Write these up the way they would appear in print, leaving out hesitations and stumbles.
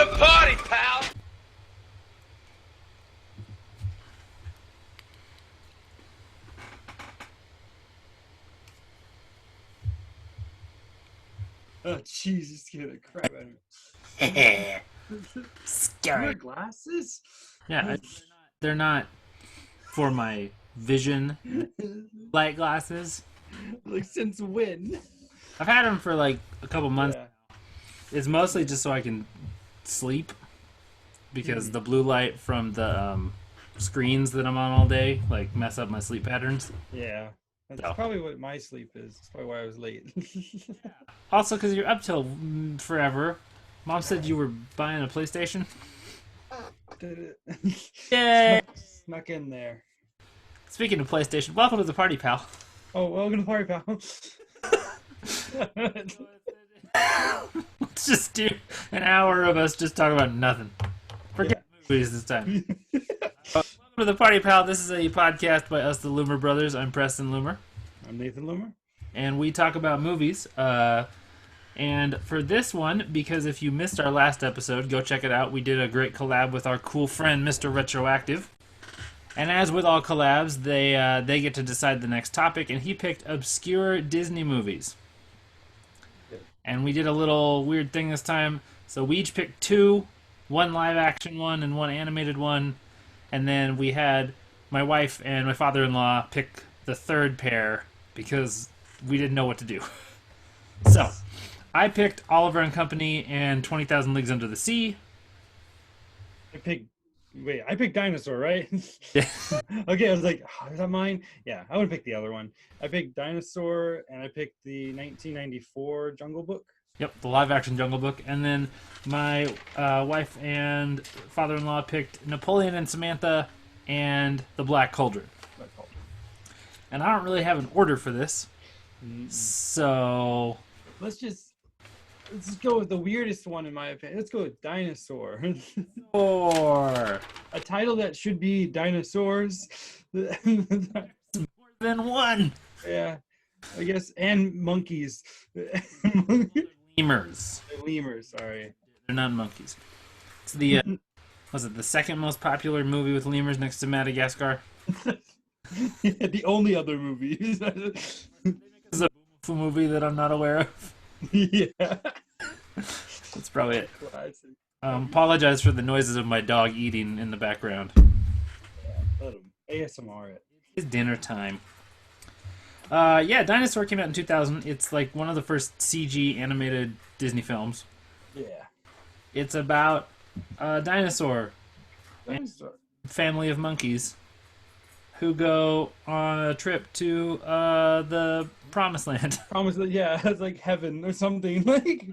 to the party, pal! Oh, Jesus, scared the crap out of me. Scary. Your glasses? Yeah, they're not for my vision light glasses. Like, since when? I've had them for like a couple months. Yeah. It's mostly just so I can sleep because the blue light from the screens that I'm on all day like mess up my sleep patterns. Yeah. That's So. probably what my sleep is. That's probably why I was late. Also, because you're up till forever. Mom said you were buying a PlayStation. Did it. Yay! Snuck in there. Speaking of PlayStation, welcome to the party, pal. Oh, welcome to the party, pal. Let's just do an hour of us just talking about nothing. Forget movies this time. Welcome to the party, pal. This is a podcast by us, the Loomer brothers. I'm Preston Loomer. I'm Nathan Loomer. And we talk about movies. And for this one, because if you missed our last episode, go check it out. We did a great collab with our cool friend, Mr. Retroactive. And as with all collabs, they get to decide the next topic, and he picked obscure Disney movies. And we did a little weird thing this time. So we each picked two, one live-action one and one animated one. And then we had my wife and my father-in-law pick the third pair because we didn't know what to do. So I picked Oliver and Company and 20,000 Leagues Under the Sea. I picked Dinosaur, right? Yeah. Okay, I was like, oh, is that mine? Yeah, I would pick the other one. I picked Dinosaur, and I picked the 1994 Jungle Book. Yep, the live-action Jungle Book. And then my wife and father-in-law picked Napoleon and Samantha and the Black Cauldron. And I don't really have an order for this. So Let's just go with the weirdest one, in my opinion. Let's go with Dinosaur. or A title that should be Dinosaurs. more than one. Yeah, I guess, and monkeys. Lemurs. Lemurs, sorry. They're not monkeys. It's the was it the second most popular movie with lemurs next to Madagascar? Yeah, the only other movie. It's a movie that I'm not aware of. Yeah. That's probably it. Classic. Apologize for the noises of my dog eating in the background. Let him ASMR it. It's dinner time. Yeah, Dinosaur came out in 2000. It's like one of the first CG animated Disney films. Yeah. It's about a dinosaur Dinosaur. family of monkeys who go on a trip to the Promised Land. Promise that, yeah, it's like heaven or something. Like,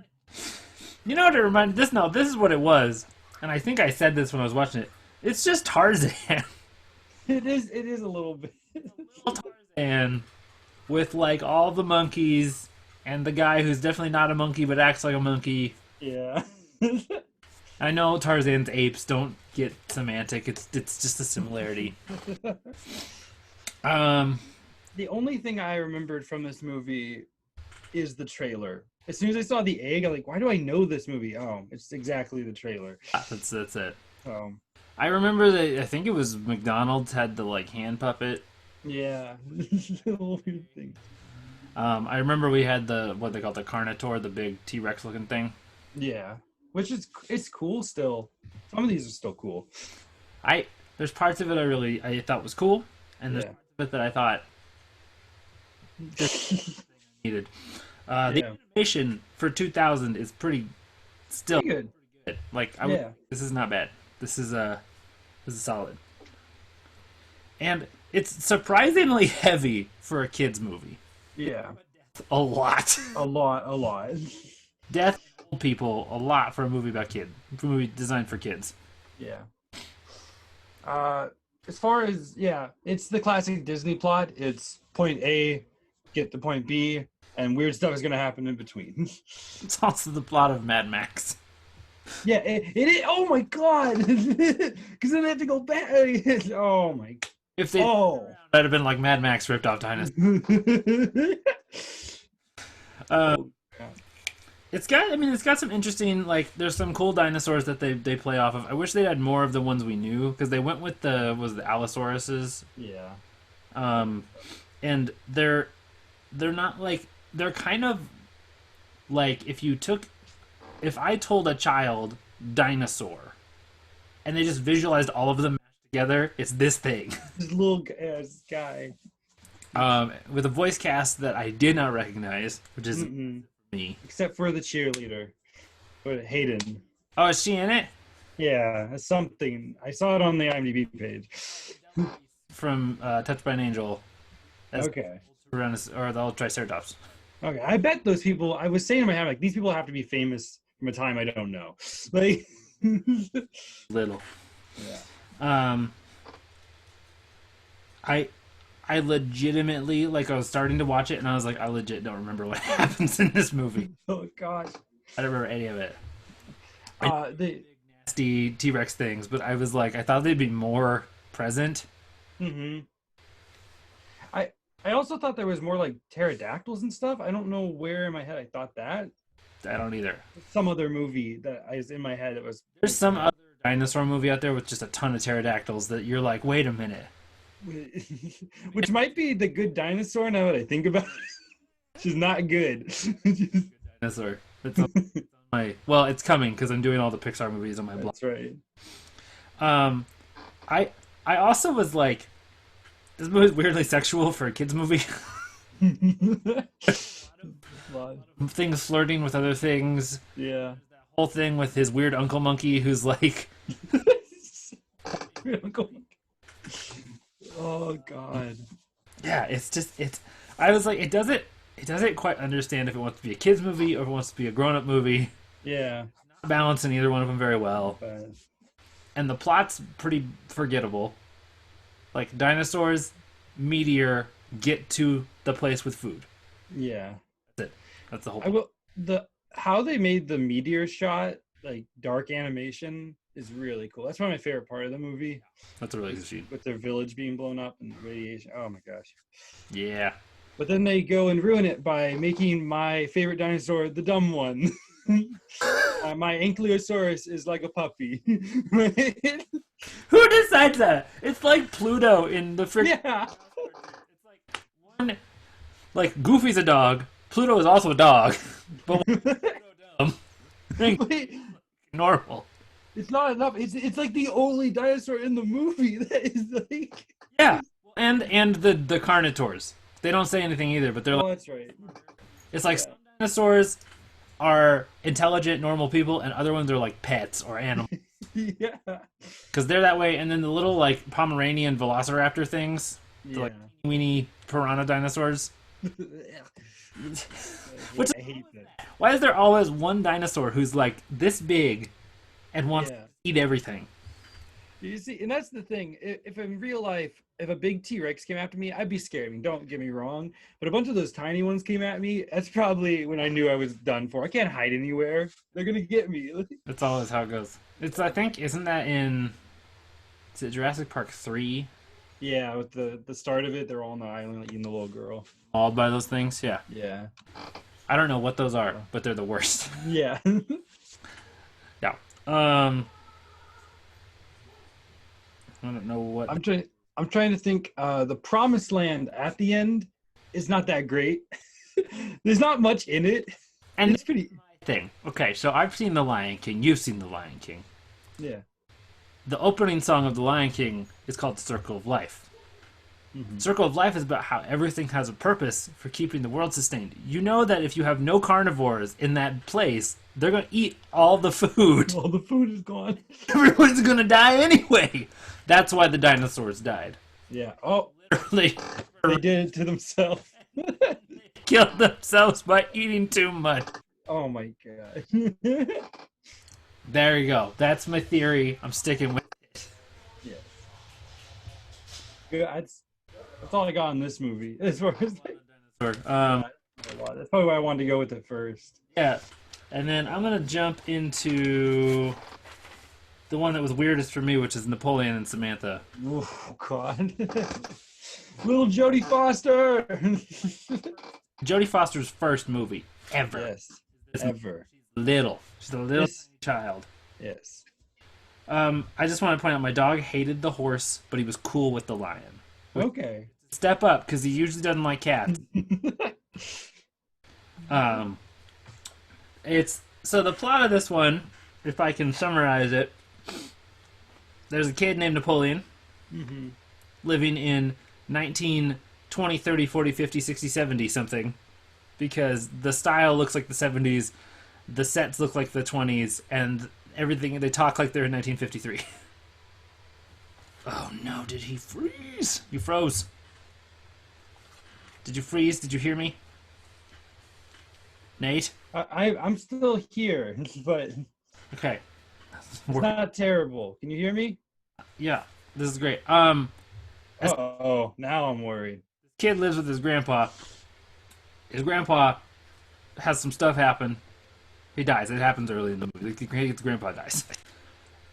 You know what it reminded this? No, this is what it was. And I think I said this when I was watching it. It's just Tarzan. it is a little bit. Tarzan with like all the monkeys and the guy who's definitely not a monkey but acts like a monkey. Yeah. I know Tarzan's apes, don't get semantic. It's just a similarity. The only thing I remembered from this movie is the trailer. As soon as I saw the egg, I'm like, why do I know this movie? Oh, it's exactly the trailer. That's it. I remember that I think it was McDonald's had the like hand puppet. Yeah. The whole weird thing. I remember we had the what they call the Carnotaur, the big T-Rex looking thing. Yeah. Which is it's cool still. Some of these are still cool. There's parts of it I thought was cool, and there's parts of it that I thought just needed. The animation for 2000 is pretty good. Like this is not bad. This is solid. And it's surprisingly heavy for a kids movie. Yeah. A lot. A lot. Death people a lot for a movie about kids. For a movie designed for kids. Yeah. As far as it's the classic Disney plot. It's point A, get to point B, and weird stuff is gonna happen in between. It's also the plot of Mad Max. Yeah, it is. Oh my god! Because then they have to go back. Oh my. If they that'd have been like Mad Max ripped off Dinosaur. it's got some interesting, like, there's some cool dinosaurs that they play off of. I wish they had more of the ones we knew, because they went with the Allosauruses. Yeah. And they're not like, they're kind of like, if I told a child dinosaur and they just visualized all of them mashed together, it's this thing. This little guy. With a voice cast that I did not recognize, which is me. Except for the cheerleader. But Hayden. Oh, is she in it? Yeah, something. I saw it on the IMDb page. From Touched by an Angel. That's Okay. or the old Triceratops. Okay. I bet those people, I was saying in my head, like, these people have to be famous from a time I don't know. Like, Little. yeah. I legitimately, like, I was starting to watch it and I was like, I legit don't remember what happens in this movie. Oh, gosh. I don't remember any of it. The Nasty T-Rex things, but I was like, I thought they'd be more present. Mm-hmm. I also thought there was more like pterodactyls and stuff. I don't know where in my head I thought that. I don't either. Some other movie that I was in my head. It was. There's some other dinosaur movie out there with just a ton of pterodactyls that you're like, wait a minute. Which might be The Good Dinosaur now that I think about it. Which is not good. Dinosaur. It's on my, well, it's coming because I'm doing all the Pixar movies on my blog. That's right. I also was like, this movie's weirdly sexual for a kids movie. Things flirting with other things. Yeah. That whole thing with his weird uncle monkey who's like oh god. Yeah, it's I was like, it doesn't quite understand if it wants to be a kids movie or if it wants to be a grown-up movie. Yeah. It's not balancing either one of them very well. But... And the plot's pretty forgettable. Like, dinosaurs, meteor, get to the place with food. Yeah. That's it. That's the whole point. How they made the meteor shot, like dark animation, is really cool. That's one of my favorite part of the movie. That's a really good scene. With their village being blown up and radiation. Oh my gosh. Yeah. But then they go and ruin it by making my favorite dinosaur the dumb one. My Ankylosaurus is like a puppy. Who decides that? It's like Pluto in the freaking... Yeah. It's like one... Like, Goofy's a dog. Pluto is also a dog. But dumb. Normal. It's not enough. It's like the only dinosaur in the movie that is like... Yeah. And the Carnivores. They don't say anything either, but they're like... that's right. It's like some dinosaurs are intelligent, normal people, and other ones are like pets or animals. Yeah. Because they're that way, and then the little, like, Pomeranian velociraptor things, the, like, weeny piranha dinosaurs. Which, I hate that. Why is there always one dinosaur who's, like, this big and wants to eat everything? You see, and that's the thing. If in real life, if a big T-Rex came after me, I'd be scared. I mean, don't get me wrong. But a bunch of those tiny ones came at me. That's probably when I knew I was done for. I can't hide anywhere. They're going to get me. That's always how it goes. It's, I think, isn't that in... Is it Jurassic Park 3? Yeah, with the start of it, they're all on the island eating the little girl. Mauled by those things? Yeah. Yeah. I don't know what those are, but they're the worst. Yeah. Yeah. I don't know what... I'm trying to think. The Promised Land at the end is not that great. There's not much in it. And it's pretty... thing. Okay, so I've seen The Lion King. You've seen The Lion King. Yeah. The opening song of The Lion King is called Circle of Life. Mm-hmm. Circle of Life is about how everything has a purpose for keeping the world sustained. You know that if you have no carnivores in that place, they're going to eat all the food. All the food is gone. Everyone's going to die anyway. That's why the dinosaurs died. Yeah. Oh. Literally. They did it to themselves. They killed themselves by eating too much. Oh my god. There you go. That's my theory. I'm sticking with it. Yeah. That's all I got in this movie. As far as like, that's probably why I wanted to go with it first. Yeah. And then I'm gonna jump into the one that was weirdest for me, which is Napoleon and Samantha. Oh god. Little Jodie Foster. Jodie Foster's first movie ever. Yes. This ever. little. She's a little This, child. yes. I just want to point out my dog hated the horse, but he was cool with the lion. Okay. Step up, because he usually doesn't like cats. Um, it's so the plot of this one, if I can summarize it, there's a kid named Napoleon living in 1920, 30, 40, 50, 60, 70 something, because the style looks like the 70s, the sets look like the 20s, and everything, they talk like they're in 1953. Oh no, did he freeze? You froze. Did you freeze? Did you hear me? Nate? I'm still here, but Okay. it's not terrible. Can you hear me? Yeah, this is great. Oh, now I'm worried. Kid lives with his grandpa. His grandpa has some stuff happen. He dies. It happens early in the movie. His grandpa dies.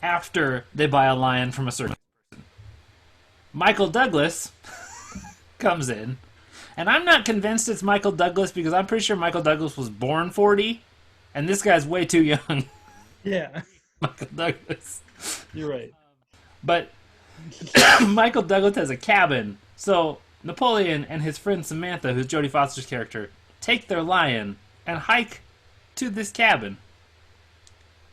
After they buy a lion from a circus person. Michael Douglas comes in. And I'm not convinced it's Michael Douglas because I'm pretty sure Michael Douglas was born 40. And this guy's way too young. Yeah, Michael Douglas. you're right. But Michael Douglas has a cabin. So Napoleon and his friend Samantha, who's Jodie Foster's character, take their lion and hike to this cabin.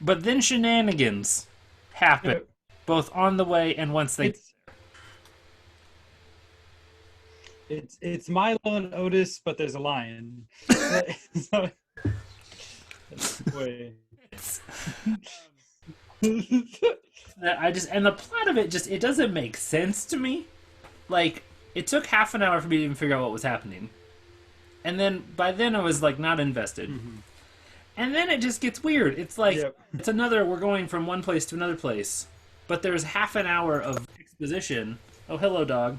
But then shenanigans happen, both on the way and once they... It's Milo and Otis, but there's a lion. Wait. And the plot of it it doesn't make sense to me. Like, it took half an hour for me to even figure out what was happening. And then, by then I was, like, not invested. And then it just gets weird. It's like, it's another, we're going from one place to another place. But there's half an hour of exposition. Oh, hello, dog.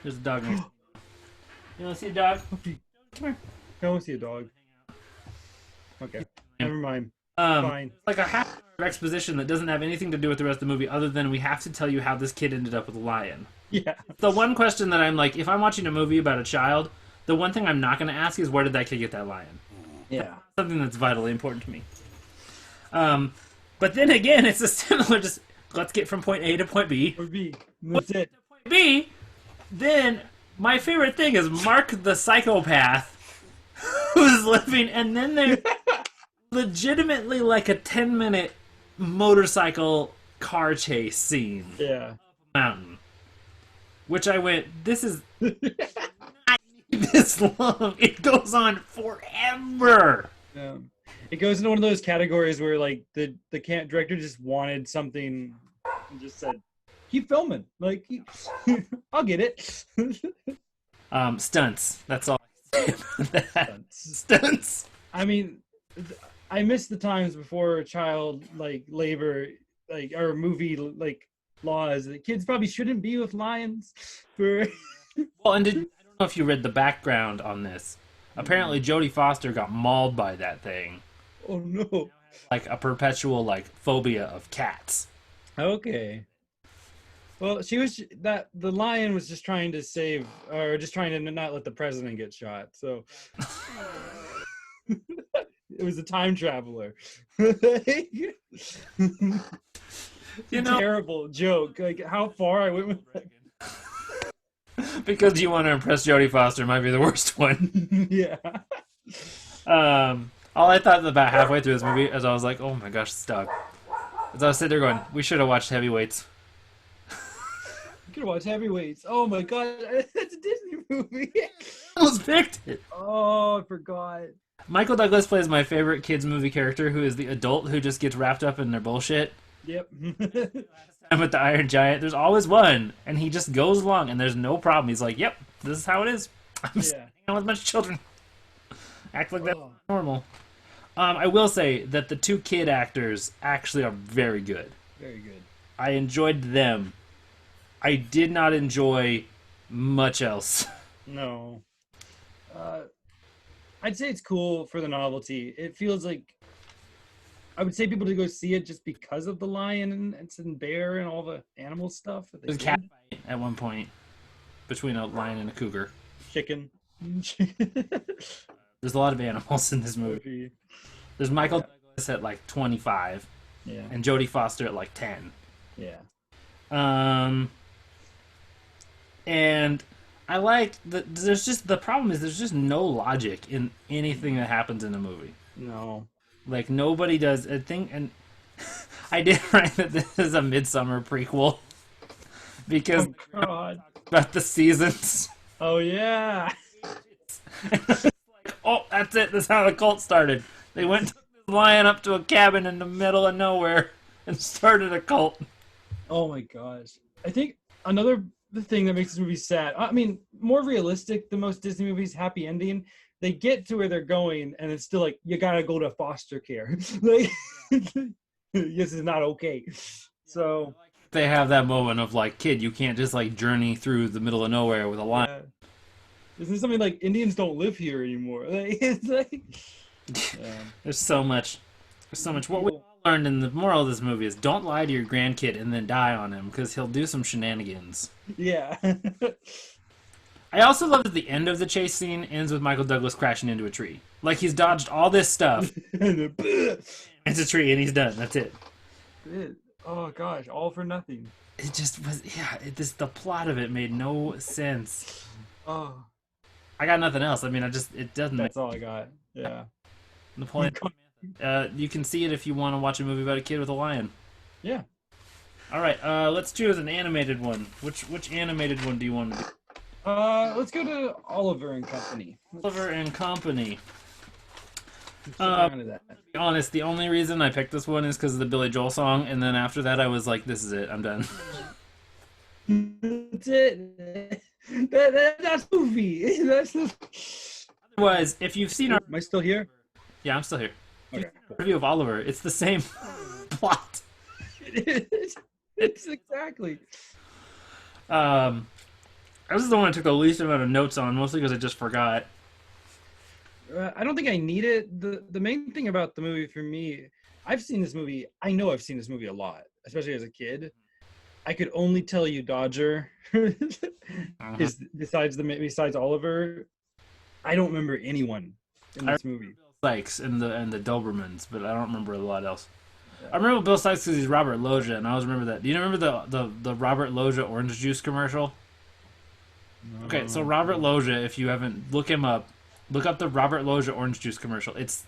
There's a dog next to you. You want to see a dog? Come here. I want to see a dog. Okay. Never mind. Fine. It's like a half hour of exposition that doesn't have anything to do with the rest of the movie other than we have to tell you how this kid ended up with a lion. Yeah. The one question that I'm like, if I'm watching a movie about a child, the one thing I'm not going to ask is where did that kid get that lion? Yeah. That's something that's vitally important to me. But then again, it's a similar just, let's get from point A to point B. Or B. That's it. Point B, then my favorite thing is Mark the psychopath who's living, and then there's legitimately like a 10-minute motorcycle car chase scene. Yeah. Mountain. Which I went, this is not this long. It goes on forever. Yeah. It goes into one of those categories where like the director just wanted something and just said, keep filming. Like, I'll get it. Stunts. That's all I say about that. Stunts. I mean, I miss the times before child like labor, like or movie like laws. The kids probably shouldn't be with lions. For Well, and I don't know if you read the background on this. Apparently, Jodie Foster got mauled by that thing. Oh no! Like a perpetual like phobia of cats. Okay. Well, the lion was just trying to save, or just trying to not let the president get shot. So it was a time traveler. You know, terrible joke. Like how far I went with that. Because you want to impress Jodie Foster might be the worst one. Yeah. All I thought about halfway through this movie is I was like, oh my gosh, this dog. As I was sitting there going, we should have watched Heavyweights. You could watch Heavyweights. Oh my god, that's a Disney movie. I almost picked it. Oh, I forgot. Michael Douglas plays my favorite kids movie character, who is the adult who just gets wrapped up in their bullshit. Yep. I'm with the Iron Giant. There's always one, and he just goes along, and there's no problem. He's like, "Yep, this is how it is. I'm just hanging out with a bunch of children. Act like that's normal." I will say that the two kid actors actually are very good. Very good. I enjoyed them. I did not enjoy much else. No. I'd say it's cool for the novelty. It feels like I would say people to go see it just because of the lion and bear and all the animal stuff. There's a cat fight at one point between a lion and a cougar. Chicken. There's a lot of animals in this movie. Goofy. There's Michael Yeah. Douglas at like 25, Yeah. and Jodie Foster at like 10. Yeah. Um, and I like there's just the problem is there's just no logic in anything that happens in the movie. No. Like nobody does a thing, and I did write that this is a Midsummer prequel because Oh God. about the seasons. Oh yeah. Oh, that's it. That's how the cult started. They went took this lion up to a cabin in the middle of nowhere and started a cult. Oh my gosh. I think another thing that makes this movie sad. I mean, more realistic than most Disney movies, happy ending. They get to where they're going, and it's still like you gotta go to foster care. Like, this is not okay. So They have that moment of like, kid, you can't just like journey through the middle of nowhere with a lion. isn't something like Indians don't live here anymore? Like, it's like, There's so much. There's so much. What we all learned in the moral of this movie is don't lie to your grandkid and then die on him because he'll do some shenanigans. yeah. I also love that the end of the chase scene ends with Michael Douglas crashing into a tree. Like he's dodged all this stuff. It's a tree and he's done. That's it. Oh gosh, all for nothing. It just was, yeah. The plot of it made no sense. Oh, I got nothing else. I mean, it doesn't. that's all I got. Yeah. Napoleon. You can see it if you want to watch a movie about a kid with a lion. Yeah. All right. Let's choose an animated one. Which animated one do you want to do? Let's go to Oliver and Company. Oliver and Company. Let's get around to that. To be honest, the only reason I picked this one is because of the Billy Joel song, and then after that, I was like, "This is it. I'm done." That's it. That's movie. That's the... Otherwise, if you've seen our Am I still here? yeah, I'm still here. Okay. Review of Oliver, it's the same plot. It's exactly. This is the one I took the least amount of notes on, mostly because I just forgot. I don't think I need it. The main thing about the movie for me, I've seen this movie. I know I've seen this movie a lot, especially as a kid. I could only tell you Dodger is besides Oliver. I don't remember anyone in this movie. Sykes and the Dobermans, but I don't remember a lot else. I remember Bill Sykes because he's Robert Loggia, and I always remember that. Do you remember the Robert Loggia orange juice commercial? Okay, so Robert Loggia, if you haven't, look him up. Look up the Robert Loggia orange juice commercial. It's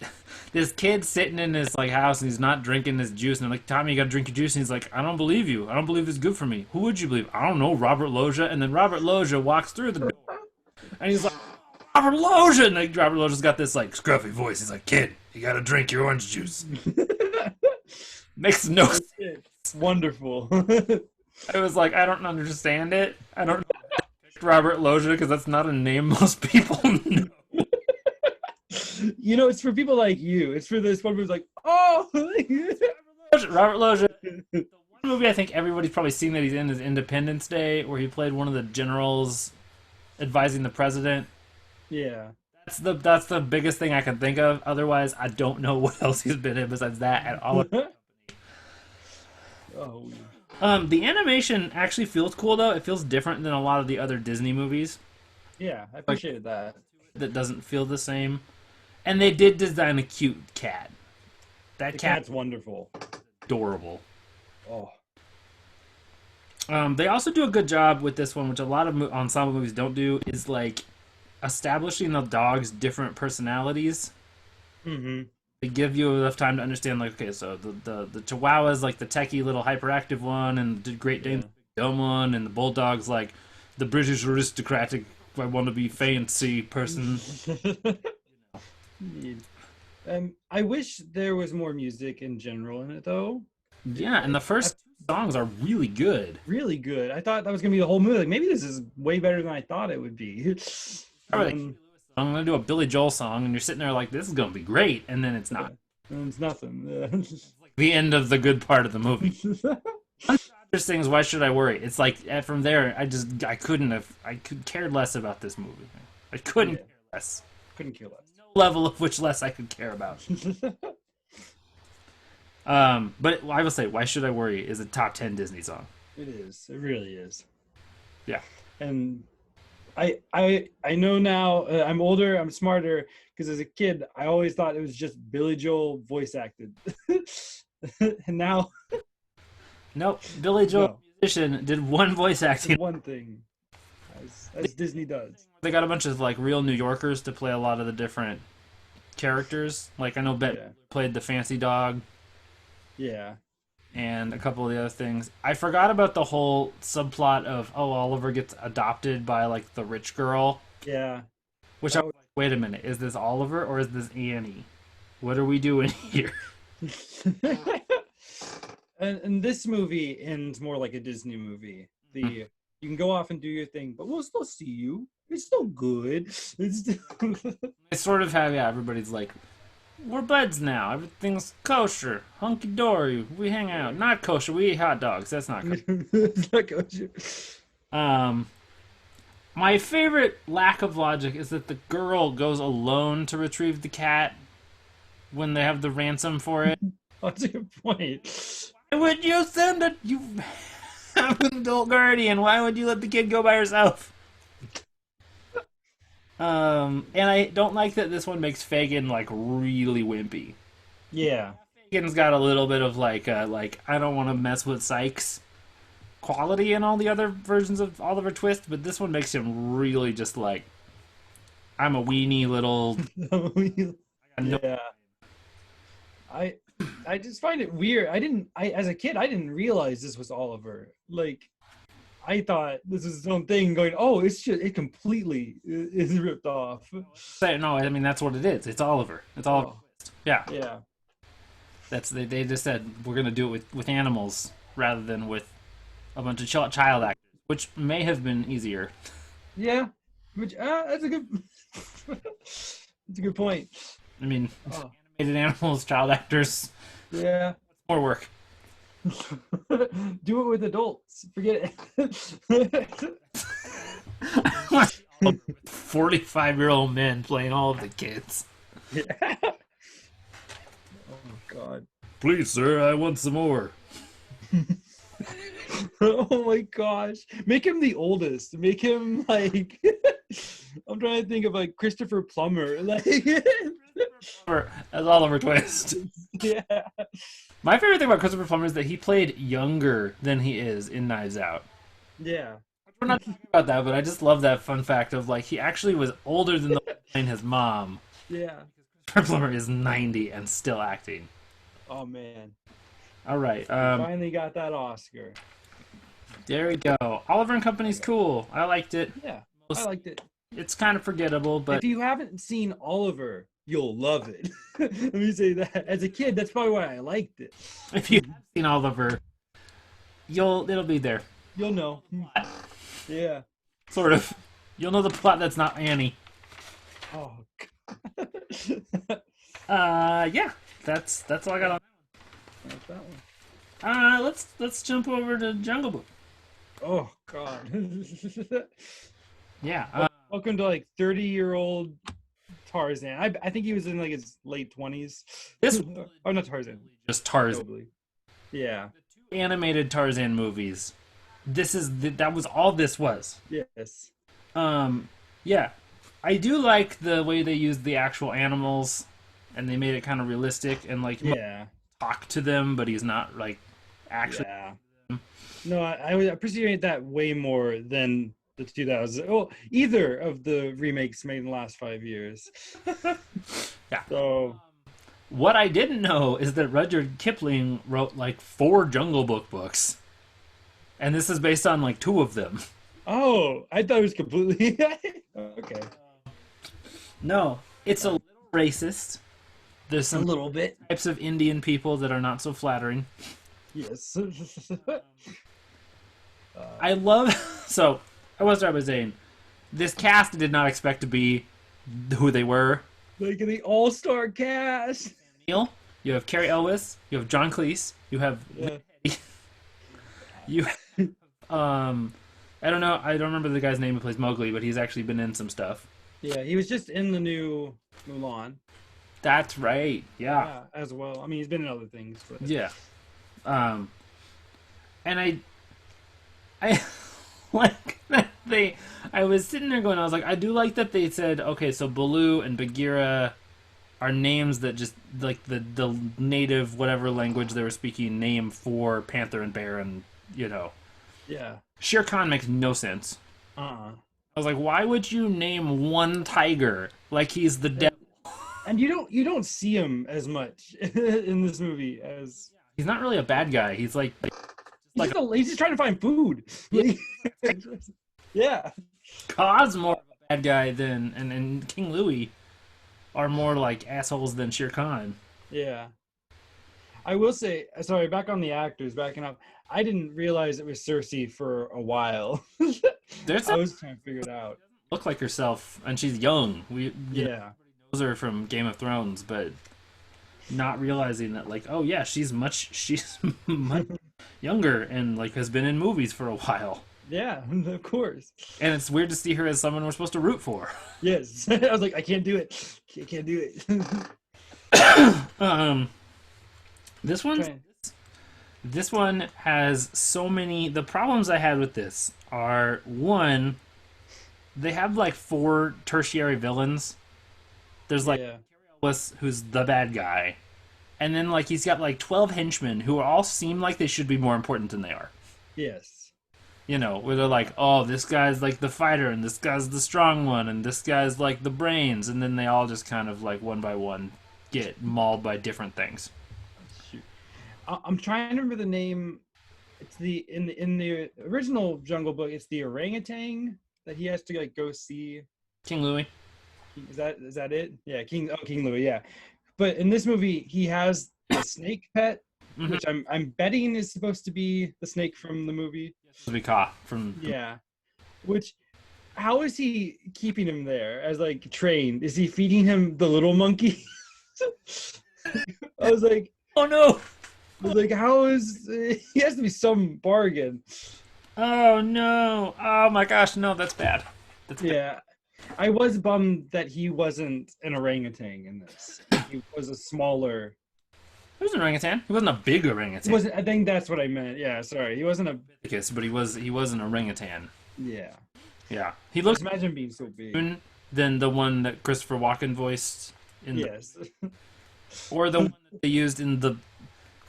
this kid sitting in his like house and he's not drinking this juice, and they're like, "Tommy, you gotta drink your juice." And he's like, "I don't believe you. I don't believe it's good for me." Who would you believe? I don't know, Robert Loggia. And then Robert Loggia walks through the door, and he's like, "Robert Loggia," and like Robert Loggia's got this like scruffy voice. He's like, "Kid, you gotta drink your orange juice." Makes no sense. It's wonderful. I was like, I don't understand it. I don't know Robert Loggia because that's not a name most people know. You know, it's for people like you. It's for this one who's like, oh, Robert Loggia. The one movie I think everybody's probably seen that he's in is Independence Day, where he played one of the generals advising the president. yeah. That's the biggest thing I can think of. Otherwise, I don't know what else he's been in besides that at all. Oh, The animation actually feels cool though. It feels different than a lot of the other Disney movies. yeah, I appreciated that. That doesn't feel the same. And they did design a cute cat. That The cat's cat's wonderful. adorable. Oh, They also do a good job with this one, which a lot of ensemble movies don't do, is like establishing the dog's different personalities. mm-hmm. They give you enough time to understand, like, okay, so the Chihuahua's like the techie little hyperactive one, and the Great Dane's the dumb one, and the Bulldog's like the British aristocratic, I want to be fancy person. I wish there was more music in general in it, though. Yeah, and the first two songs are really good. Really good. I thought that was gonna be the whole movie. Like, maybe this is way better than I thought it would be. I'm gonna do a Billy Joel song, and you're sitting there like, this is gonna be great, and then it's not. And it's nothing. The end of the good part of the movie. There's things. Why should I worry? It's like from there, I could care less about this movie. I couldn't care less. Couldn't care less. No level of which less I could care about. But I will say, "Why Should I Worry" is a top 10 Disney song. It is. It really is. Yeah. And I know now. I'm older. I'm smarter. Because as a kid, I always thought it was just Billy Joel voice acted, and now Nope. Billy Joel, no, musician, did one voice it's acting. one thing, as Disney does. They got a bunch of like real New Yorkers to play a lot of the different characters. Like I know Bet Yeah, played the fancy dog yeah, and a couple of the other things. I forgot about the whole subplot of Oliver gets adopted by like the rich girl, yeah. which I That was like, wait a minute, is this Oliver or is this Annie? What are we doing here? was, and this movie ends more like a Disney movie. The You can go off and do your thing, but we'll still see you. It's still good. It's still... They sort of have everybody's like we're buds now. Everything's kosher, hunky dory. We hang out. Not kosher. We eat hot dogs. That's not kosher. It's not kosher. Um, my favorite lack of logic is that the girl goes alone to retrieve the cat when they have the ransom for it. That's a good point. Why would you send it? You have an adult guardian. Why would you let the kid go by herself? And I don't like that this one makes Fagin like really wimpy. Yeah, Fagin's got a little bit of like I don't want to mess with Sykes quality in all the other versions of Oliver Twist, but this one makes him really just like I'm a weenie little. No, yeah. I I just find it weird. I as a kid I didn't realize this was Oliver. Like I thought this was its own thing going, oh, it's just it completely is ripped off. no, I mean that's what it is. It's Oliver. It's Oliver Oh, Twist. Yeah, yeah. that's they just said we're gonna do it with animals rather than with a bunch of child actors, which may have been easier. Yeah. Which that's a good that's a good point. I mean, Oh, animated animals, child actors, yeah. more work. Do it with adults. Forget it. 45-year-old men playing all of the kids. Yeah. Oh God. Please, sir, I want some more. Oh my gosh. Make him the oldest. Make him like I'm trying to think of like Christopher Plummer. Like As Oliver Twist. yeah. My favorite thing about Christopher Plummer is that he played younger than he is in Knives Out. Yeah. We're not talking about that, but I just love that fun fact of like he actually was older than the one playing his mom. Yeah. Christopher Plummer is 90 and still acting. Oh man. All right, Finally got that Oscar. there we go. Oliver and Company's cool. I liked it. Yeah. I liked it. It's kind of forgettable, but If you haven't seen Oliver, you'll love it. Let me say that. As a kid, that's probably why I liked it. if you have seen Oliver, it'll be there. You'll know. Yeah. Sort of. You'll know the plot that's not Annie. Oh. Yeah. That's all I got on. Not that one. Let's jump over to Jungle Book. Oh God. Yeah. Welcome to like 30-year-old Tarzan. I think he was in like his late 20s. This Oh, not Tarzan. just Tarzan. Totally. Yeah. Animated Tarzan movies. That was all this was. Yes. Yeah. I do like the way they used the actual animals and they made it kind of realistic and like Yeah. talk to them, but he's not like actually. Yeah. No, I would appreciate that way more than the 2000s. Oh, either of the remakes made in the last 5 years. Yeah. So, What I didn't know is that Rudyard Kipling wrote like 4 Jungle Book books. And this is based on like 2 of them. oh, I thought it was completely okay. No, it's a little racist. There's some little bit. types of Indian people that are not so flattering. Yes. I love so I was start by saying this cast did not expect to be who they were. Like the all-star cast. Neil, you have Carrie Elwes, you have John Cleese, you have Yeah. you I don't know, I don't remember the guy's name who plays Mowgli, but he's actually been in some stuff. Yeah, he was just in the new Mulan. That's right. Yeah. As well. I mean, he's been in other things, but Yeah. And I like I was sitting there going, I was like, I do like that they said, okay, so Baloo and Bagheera are names that just like the native whatever language they were speaking name for panther and bear, and Yeah. Shere Khan makes no sense. Uh-uh. I was like, why would you name one tiger like he's the devil? And you don't see him as much in this movie as He's not really a bad guy. He's like he's just trying to find food. Yeah. Like, yeah. Kaa's more of a bad guy than and King Louie are more like assholes than Shere Khan. Yeah. I will say, sorry, back on the actors, backing up. I didn't realize it was Cersei for a while. There's I a was trying to figure it out. look like herself, and she's young. Yeah. Knows her from Game of Thrones, but not realizing that, like, oh yeah, she's much younger and like has been in movies for a while. Yeah, of course. And it's weird to see her as someone we're supposed to root for. Yes. I was like, I can't do it. Can't do it. This one, this one has so many. The problems I had with this are one, they have like 4 tertiary villains. There's like Yeah. who's the bad guy, and then like he's got like 12 henchmen who all seem like they should be more important than they are. Yes. Where they're like, oh, this guy's like the fighter, and this guy's the strong one, and this guy's like the brains, and then they all just kind of like one by one get mauled by different things. Shoot. I'm trying to remember the name. It's in the original Jungle Book. It's the orangutan that he has to like go see. King Louie. Is that it? Yeah, King Louis. Yeah, but in this movie, he has the snake pet, which I'm betting is supposed to be the snake from the movie. To be caught from. Yeah, which how is he keeping him there as like trained? Is he feeding him the little monkey? I was like, Oh no! how is he has to be some bargain? Oh no! Oh my gosh, no, that's bad. That's bad. Yeah, I was bummed that he wasn't an orangutan in this. He was a smaller. He was an orangutan. He wasn't a big orangutan. He wasn't. I think that's what I meant. Yeah, sorry. He wasn't a. But he was an orangutan. Yeah. Yeah, he looks Just imagine being so big. than the one that Christopher Walken voiced in Yes. or the one that they used in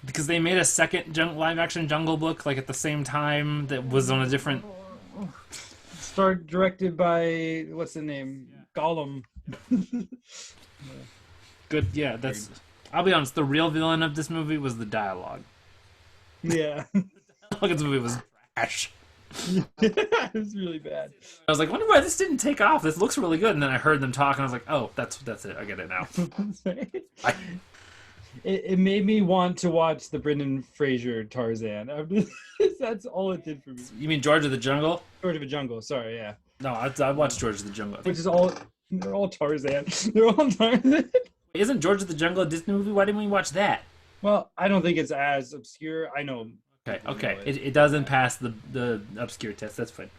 because they made a second live action Jungle Book like at the same time that was on a different. Directed by what's the name? Gollum. Good, yeah. That's. I'll be honest. The real villain of this movie was the dialogue. Yeah. Look, this movie was trash. It was really bad. I was like, I wonder why this didn't take off. This looks really good. And then I heard them talk, and I was like, oh, that's it. I get it now. It made me want to watch the Brendan Fraser Tarzan. That's all it did for me. You mean George of the Jungle? George of the Jungle. Sorry, yeah. No, I watched George of the Jungle. Which is all. They're all Tarzan. They're all Tarzan. Isn't George of the Jungle a Disney movie? Why didn't we watch that? Well, I don't think it's as obscure. I know. Okay. It doesn't pass the obscure test. That's fine.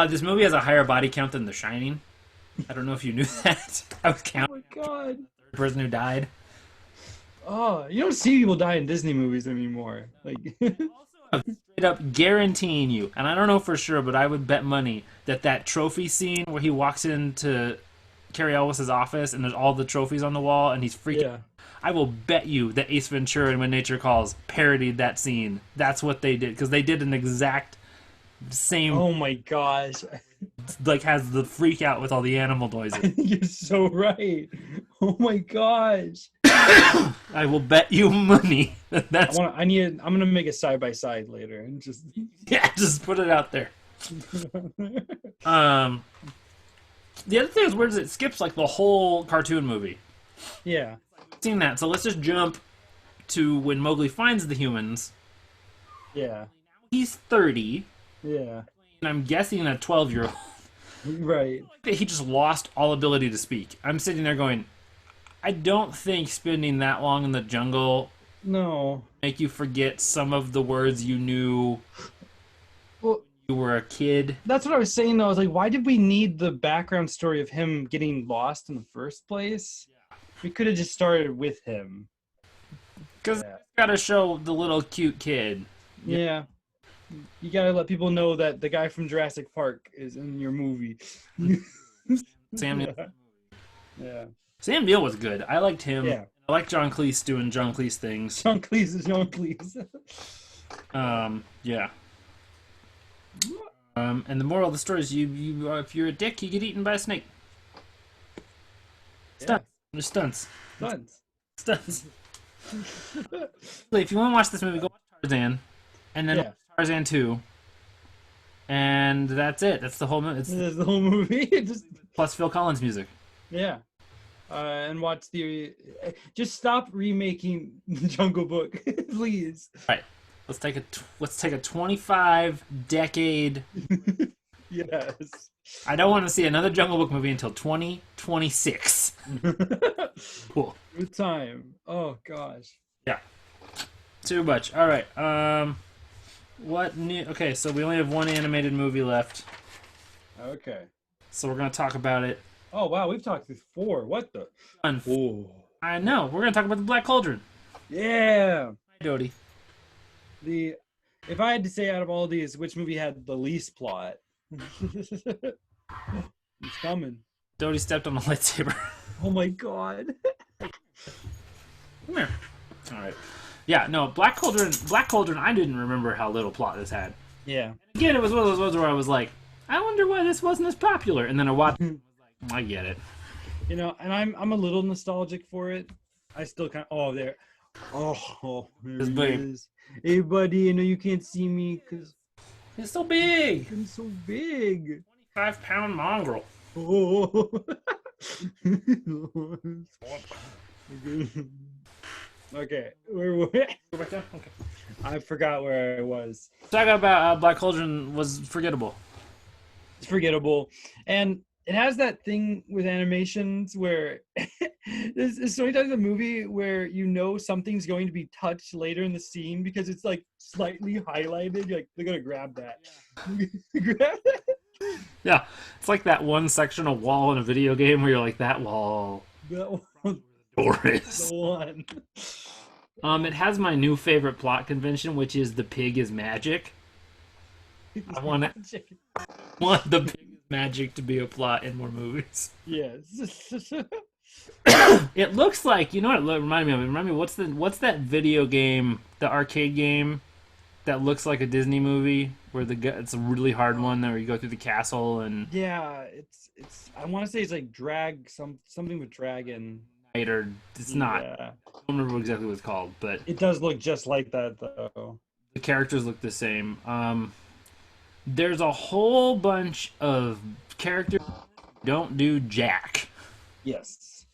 This movie has a higher body count than The Shining. I don't know if you knew that. I was counting Oh my god. the person who died. Oh, you don't see people die in Disney movies anymore. Like. I'm straight up guaranteeing you, and I don't know for sure, but I would bet money that trophy scene where he walks into Carrie Elwes's office and there's all the trophies on the wall and he's freaking. Yeah. I will bet you that Ace Ventura and When Nature Calls parodied that scene. That's what they did, because they did an exact same. Oh my gosh. Like has the freak out with all the animal noises. You're so right. Oh my gosh. I will bet you money that's. I'm gonna make a side by side later and just. Yeah, just put it out there. The other thing is weird is it skips like the whole cartoon movie. Yeah. Seen that, so let's just jump to when Mowgli finds the humans. Yeah. He's 30, Yeah. and I'm guessing a 12-year-old. Right. He just lost all ability to speak. I'm sitting there going, I don't think spending that long in the jungle No. make you forget some of the words you knew Well, when you were a kid. that's what I was saying though. I was like, why did we need the background story of him getting lost in the first place? We could have just started with him. Because Yeah. gotta show the little cute kid. Yeah. You gotta let people know that the guy from Jurassic Park is in your movie. Sam Neill. Yeah. Yeah. Sam Neill was good. I liked him. Yeah. I like John Cleese doing John Cleese things. John Cleese is John Cleese. Yeah. And the moral of the story is if you're a dick, you get eaten by a snake. Stunts. There's stunts. Stunts. Stunts. If you want to watch this movie, go watch Tarzan, and then watch Tarzan 2, and that's it. That's the whole movie. That's the whole movie. Plus Phil Collins music. Yeah. And watch just stop remaking Jungle Book, please. All right. Let's take a 25 decade. Yes. I don't want to see another Jungle Book movie until 2026. Cool. Good time. Oh gosh. Yeah. Too much. All right. What new? Okay, so we only have one animated movie left. Okay. So we're gonna talk about it. Oh wow, we've talked before. What the? Oh. I know. We're gonna talk about the Black Cauldron. Yeah. Hi, Dodie. If I had to say out of all these, which movie had the least plot? It's coming. Dodie stepped on a lightsaber. Oh my god. Come here. All right. Yeah, no, Black Cauldron, I didn't remember how little plot this had. Yeah. Again, it was one of those ones where I was like, I wonder why this wasn't as popular. And then I watched it and was like, I get it. You know, and I'm a little nostalgic for it. I still kind of, there. Oh, there he is. Hey, buddy, I know you can't see me because it's so big. I'm so big. 25-pound mongrel. Oh. Okay, where were we? Go back down? Okay. I forgot where I was. Talk about Black Cauldron was forgettable. It's forgettable. And it has that thing with animations where there's so many times in the movie where you know something's going to be touched later in the scene because it's like slightly highlighted. You're like, they're going to grab that. Yeah. Grab that. Yeah, it's like that one section of wall in a video game where you're like, that wall. That one. Door is. The one. It has my new favorite plot convention, which is the pig is magic. I want the pig is magic to be a plot in more movies. Yes. It looks like, you know what it reminded me of? It reminded me, what's that video game, the arcade game that looks like a Disney movie where it's a really hard one where you go through the castle and yeah, it's I want to say it's like something with dragon. Or it's not. Yeah. I don't remember exactly what it's called, but it does look just like that though. The characters look the same. There's a whole bunch of characters who don't do jack. Yes.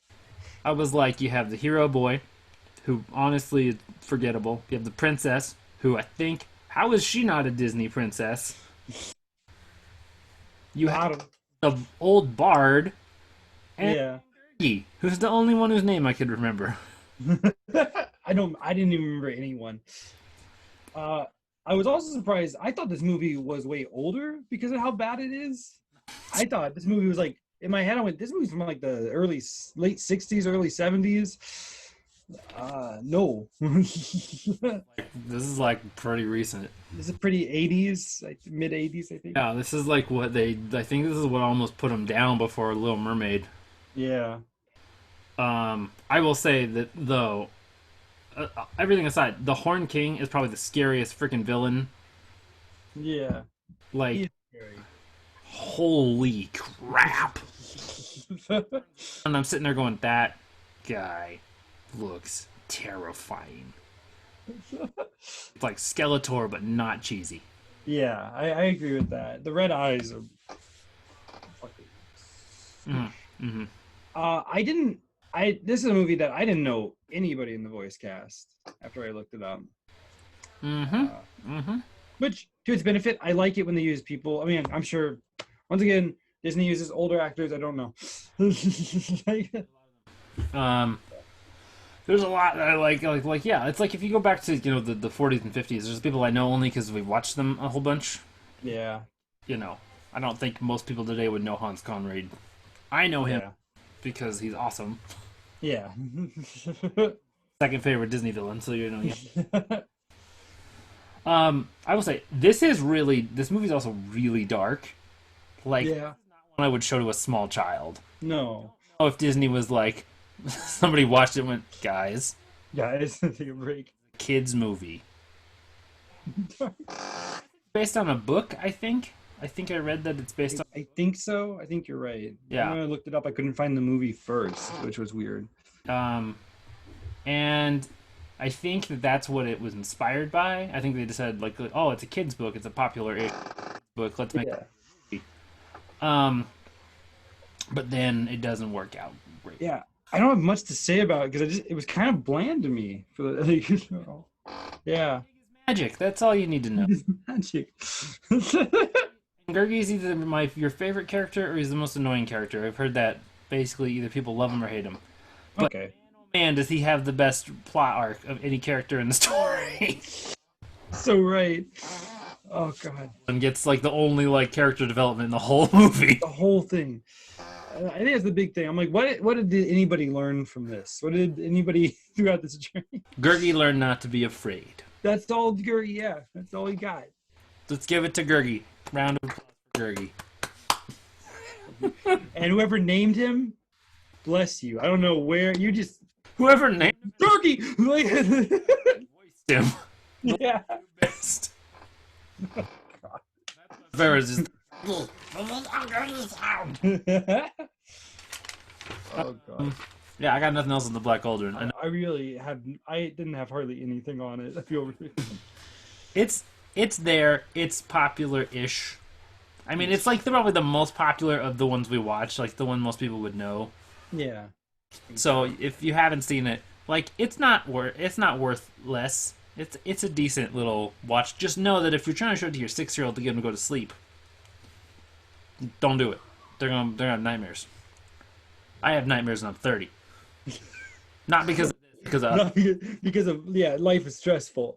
I was like, you have the hero boy, who honestly is forgettable. You have the princess, who I think, how is she not a Disney princess? You have the old bard, and Fergie, who's the only one whose name I could remember. I didn't even remember anyone. I was also surprised. I thought this movie was way older because of how bad it is. I thought this movie was like, in my head, I went, this movie's from like the late 60s, early 70s. No. This is like pretty recent. This is pretty 80s, like mid 80s, I think. Yeah, this is like I think this is what almost put them down before Little Mermaid. Yeah. I will say that though, everything aside, the Horn King is probably the scariest freaking villain. Yeah. Like, he's scary. Holy crap. And I'm sitting there going, that guy looks terrifying. It's like Skeletor, but not cheesy. Yeah, I agree with that. The red eyes are fucking... Mm-hmm. This is a movie that I didn't know anybody in the voice cast after I looked it up. Which, to its benefit, I like it when they use people. I mean, I'm sure, once again, Disney uses older actors. I don't know. There's a lot that I like, yeah, it's like if you go back to, you know, the 40s and 50s, there's people I know only because we watched them a whole bunch. Yeah. You know, I don't think most people today would know Hans Conried. I know him because he's awesome. Yeah. Second favorite Disney villain, so you know. Yeah. I will say this movie's also really dark. Like Yeah. one I would show to a small child. No. Oh, if Disney was like somebody watched it and went, guys, Guys, take a break. kids movie. Based on a book, I think. I think I read that it's based on. I think so. I think you're right. Yeah. When I looked it up, I couldn't find the movie first, which was weird. And I think that that's what it was inspired by. I think they decided like, oh, it's a kids book, it's a popular book. Let's make Yeah. it. Um, but then it doesn't work out great. Yeah. I don't have much to say about it because it was kind of bland to me. For the, yeah. Magic. That's all you need to know. It's magic. Gurgi's either your favorite character or he's the most annoying character. I've heard that basically either people love him or hate him. But Okay. man, does he have the best plot arc of any character in the story? So right. Oh god. And gets like the only like character development in the whole movie. The whole thing. I think that's the big thing. I'm like, what did anybody learn from this? What did anybody throughout this journey? Gurgi learned not to be afraid. That's all Gurgi, yeah. That's all he got. Let's give it to Gurgi. Round of applause for Gurgi. And whoever named him, bless you. I don't know where you just Whoever named Gurgi. him. Yeah. Best. Farrah's just Oh god. yeah, I got nothing else on the Black Cauldron. And I didn't have hardly anything on it. I feel really it's there. It's popular-ish. I mean, it's like probably the most popular of the ones we watch, like the one most people would know. Yeah. So if you haven't seen it, like it's not worth less. It's a decent little watch. Just know that if you're trying to show it to your 6-year-old to get him to go to sleep, don't do it. They're gonna have nightmares. I have nightmares when I'm 30. Not because of life is stressful.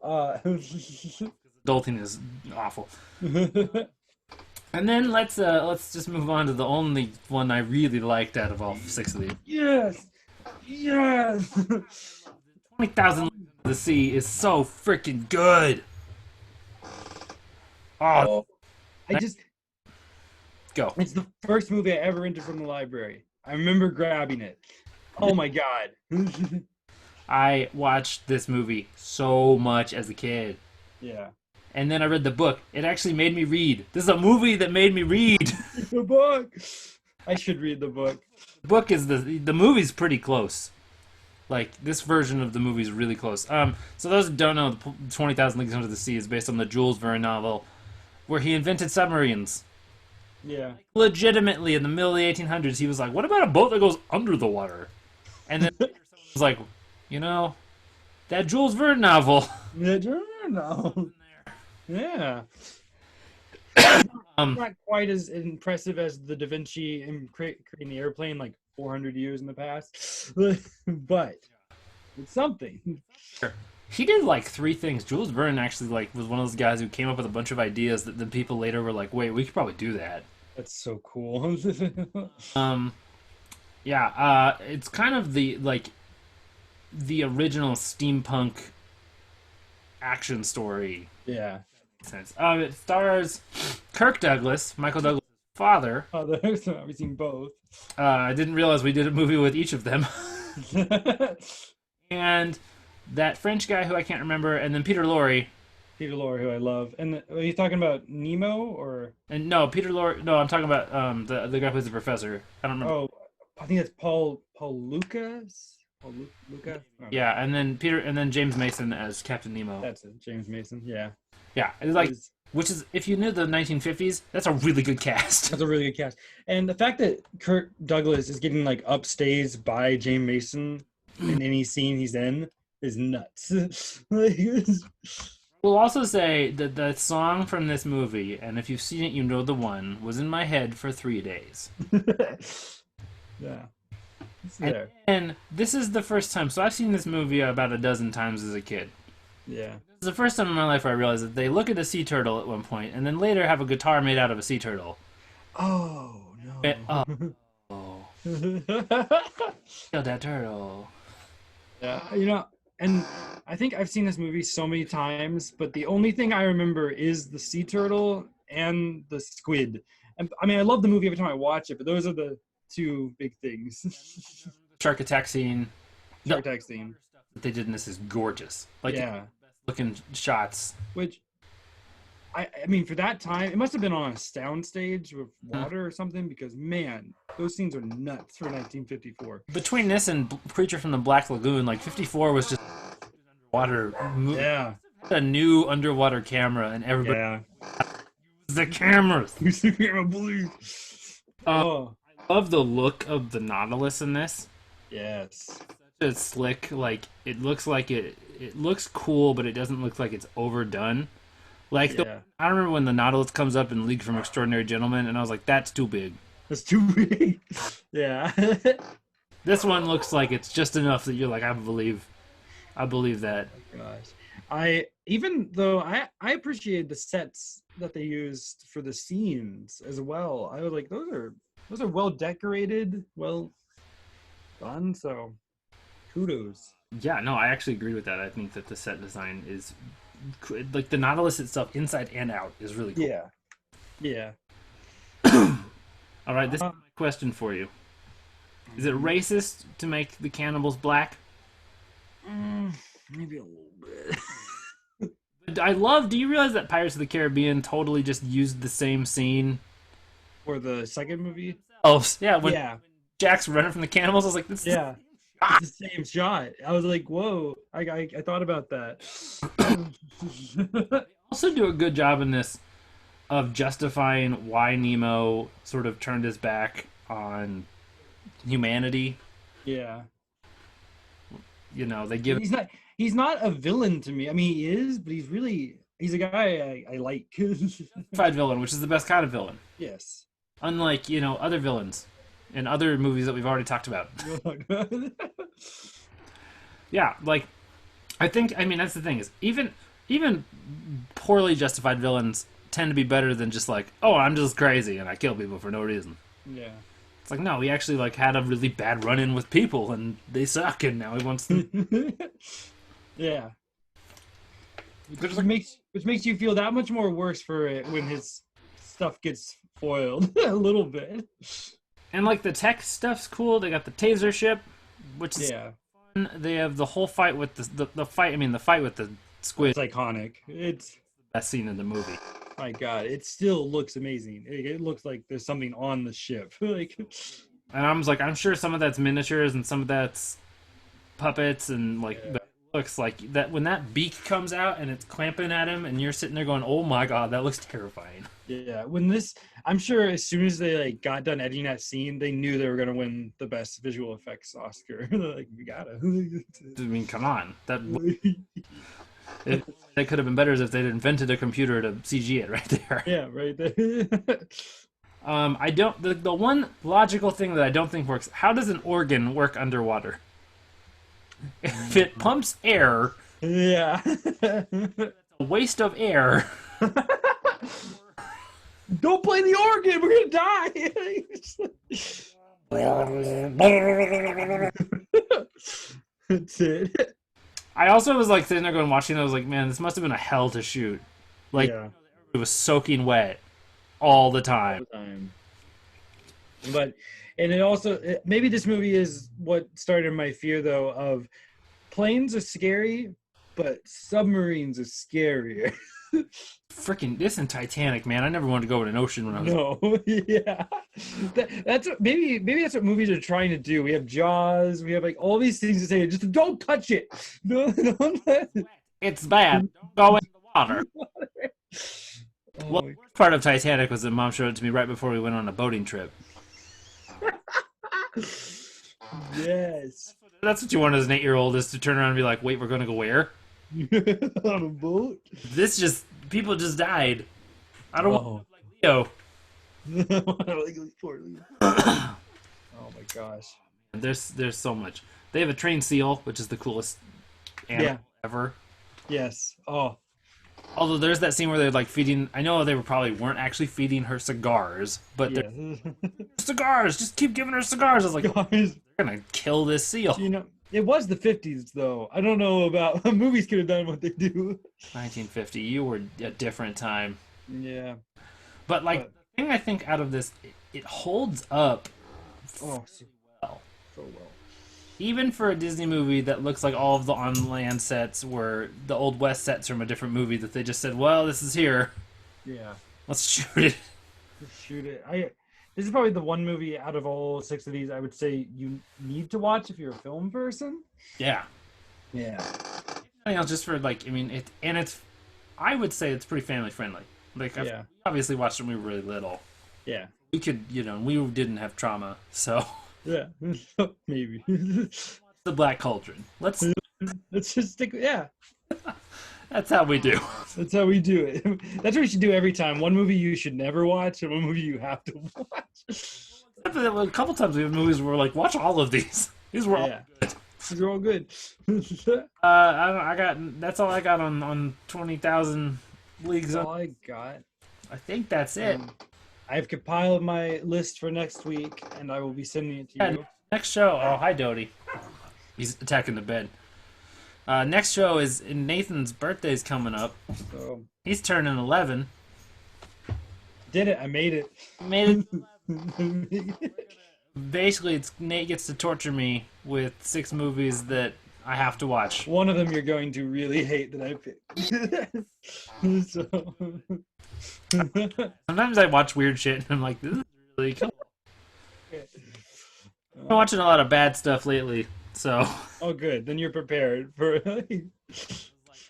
adulting is awful. And then let's just move on to the only one I really liked out of all 6 of these. Yes. 20,000 Leagues Under the Sea is so freaking good. Oh, go. It's the first movie I ever rented from the library. I remember grabbing it. Oh my god. I watched this movie so much as a kid. Yeah. And then I read the book. It actually made me read. This is a movie that made me read. The book. I should read the book. The book is the movie's pretty close. Like this version of the movie is really close. So those who don't know, 20,000 Leagues Under the Sea is based on the Jules Verne novel, where he invented submarines. Yeah. Legitimately, in the middle of the 1800s, he was like, "What about a boat that goes under the water?" And then someone was like, "You know, that Jules Verne novel." No. Yeah. Not quite as impressive as the Da Vinci in creating the airplane like 400 years in the past, but it's something. He did like 3 things. Jules Verne actually like was one of those guys who came up with a bunch of ideas that the people later were like, "Wait, we could probably do that." That's so cool. Yeah, it's kind of the original steampunk action story. Yeah. Sense. It stars Kirk Douglas, Michael Douglas' father. Oh, I've seen both. I didn't realize we did a movie with each of them. And that French guy who I can't remember, and then Peter Lorre. Peter Lorre, who I love. And are you talking about Nemo or? And no, Peter Lorre. No, I'm talking about the guy who plays the professor. I don't remember. Oh, I think that's Paul Lucas. Luca. Yeah, and then James Mason as Captain Nemo. That's it, James Mason. Yeah. Yeah, it's like, which is, if you knew the 1950s, that's a really good cast. That's a really good cast. And the fact that Kirk Douglas is getting like upstaged by James Mason in any scene he's in is nuts. We'll also say that the song from this movie, and if you've seen it, you know the one, was in my head for 3 days. Yeah. And this is the first time. So I've seen this movie about a dozen times as a kid. Yeah. This is the first time in my life where I realized that they look at a sea turtle at one point, and then later have a guitar made out of a sea turtle. Oh, no. Kill that turtle. Yeah. You know, And I think I've seen this movie so many times, but the only thing I remember is the sea turtle and the squid. And I mean, I love the movie every time I watch it, but those are the two big things. Shark attack scene. Shark attack scene. What they did in this is gorgeous. Like, yeah, looking shots. Which, I mean, for that time, it must have been on a sound stage with water or something, because man, those scenes are nuts for 1954. Between this and Creature from the Black Lagoon, like 54 was just underwater. Yeah. A new underwater camera, and everybody. Yeah. The cameras. Use the camera, please. Oh. I love the look of the Nautilus in this. Yes. It's slick. Like it looks cool, but it doesn't look like it's overdone. Like I remember when the Nautilus comes up in League from Extraordinary Gentlemen, and I was like, "That's too big." That's too big. Yeah. This one looks like it's just enough that you're like, I believe that. Oh gosh. Even though I appreciate the sets that they used for the scenes as well. I was like, those are well decorated, well done. So, kudos. Yeah, no, I actually agree with that. I think that the set design is like the Nautilus itself, inside and out, is really cool. Yeah. Yeah. All right, this is my question for you. Is it racist to make the cannibals black? Maybe a little bit. Do you realize that Pirates of the Caribbean totally just used the same scene? For the second movie? Oh, yeah. When Jack's running from the cannibals, I was like, this is it's the same shot. I was like, whoa. I thought about that. They also do a good job in this of justifying why Nemo sort of turned his back on humanity. Yeah. You know, they give... He's not a villain to me. I mean, he is, but he's a guy I like. Justified villain, which is the best kind of villain. Yes. Unlike, other villains in other movies that we've already talked about. Yeah, like, I mean, that's the thing, is even poorly justified villains tend to be better than just like, oh, I'm just crazy and I kill people for no reason. Yeah. It's like, no, he actually like had a really bad run-in with people and they suck, and now he wants to... Yeah. Which makes you feel that much more worse for it when his stuff gets foiled a little bit. And like the tech stuff's cool. They got the taser ship, which is fun. They have the whole fight with the fight. I mean, the fight with the squid. It's iconic. It's the best scene in the movie. My God, it still looks amazing. It looks like there's something on the ship. Like, and I'm sure some of that's miniatures and some of that's puppets and like. Yeah. Looks like that when that beak comes out and it's clamping at him and you're sitting there going, oh my God, that looks terrifying. Yeah, I'm sure as soon as they like got done editing that scene, they knew they were gonna win the best visual effects Oscar. They're like, we gotta. I mean, come on, that could have been better if they'd invented a computer to CG it right there. Yeah, right there. I don't. The one logical thing that I don't think works. How does an organ work underwater? If it pumps air, yeah, a waste of air. Don't play the organ, we're gonna die. That's it. I also was like sitting there going, watching. I was like, man, this must have been a hell to shoot. Like, it was soaking wet all the time. But. And it also, maybe this movie is what started my fear, though, of planes are scary, but submarines are scarier. Freaking, this and Titanic, man. I never wanted to go in an ocean when I was... No, yeah. That's what, maybe that's what movies are trying to do. We have Jaws, we have like all these things to say, just don't touch it. Don't It's bad. Don't go in the water. Well, the worst part of Titanic was that Mom showed it to me right before we went on a boating trip. Yes. That's what you want as an 8-year-old, is to turn around and be like, wait, we're going to go where? On a boat? People just died. I don't want to look like Leo. Oh my gosh. There's so much. They have a trained seal, which is the coolest animal ever. Yes. Oh. Although there's that scene where they're like feeding. I know they weren't actually feeding her cigars, but they're cigars. Just keep giving her cigars. I was like, they're gonna kill this seal. It was the 50s, though. I don't know about movies could have done what they do. 1950. You were a different time. Yeah, But like but the thing I think out of this, it holds up oh, so, well. so well. Even for a Disney movie that looks like all of the on-land sets were the Old West sets from a different movie that they just said, well, this is here. Yeah, Let's shoot it. just shoot it. This is probably the one movie out of all 6 of these I would say you need to watch if you're a film person. Yeah. Yeah. Anything else just for like, I mean, it's I would say it's pretty family friendly. Like, Yeah. we obviously watched it when we were really little. Yeah. We could, we didn't have trauma, so Yeah. Maybe. the Black Cauldron. Let's just stick. Yeah. That's how we do. That's how we do it. That's what we should do every time. One movie you should never watch, and one movie you have to watch. A couple times we have movies where we're like, watch all of these. These were all good. These are all good. That's all I got on 20,000 Leagues. That's all I got. I think that's it. I've compiled my list for next week, and I will be sending it to you. Next show. Oh, hi, Dodie. He's attacking the bed. Next show is Nathan's birthday's coming up. So, He's turning 11. did it. I made it. Made it. Basically, Nate gets to torture me with 6 movies that I have to watch. One of them you're going to really hate that I picked. So. Sometimes I watch weird shit and I'm like, this is really cool. I'm watching a lot of bad stuff lately, so. Oh, good. Then you're prepared for.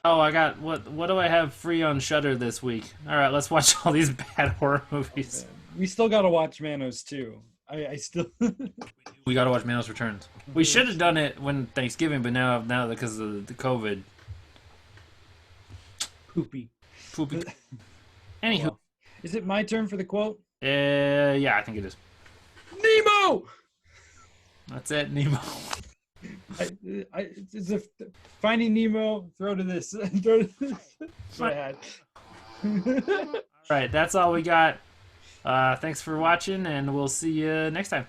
Oh, I got what do I have free on Shudder this week? All right, let's watch all these bad horror movies. We still gotta watch Manos too. I still. We gotta watch Manos Returns. We should have done it when Thanksgiving, but now because of the COVID. Poopy. Anywho, Well, is it my turn for the quote? Yeah, I think it is. Nemo. That's it, Nemo. It's a Finding Nemo. Throw to this. Throw to this. That's what I had. All right, that's all we got. Thanks for watching, and we'll see you next time.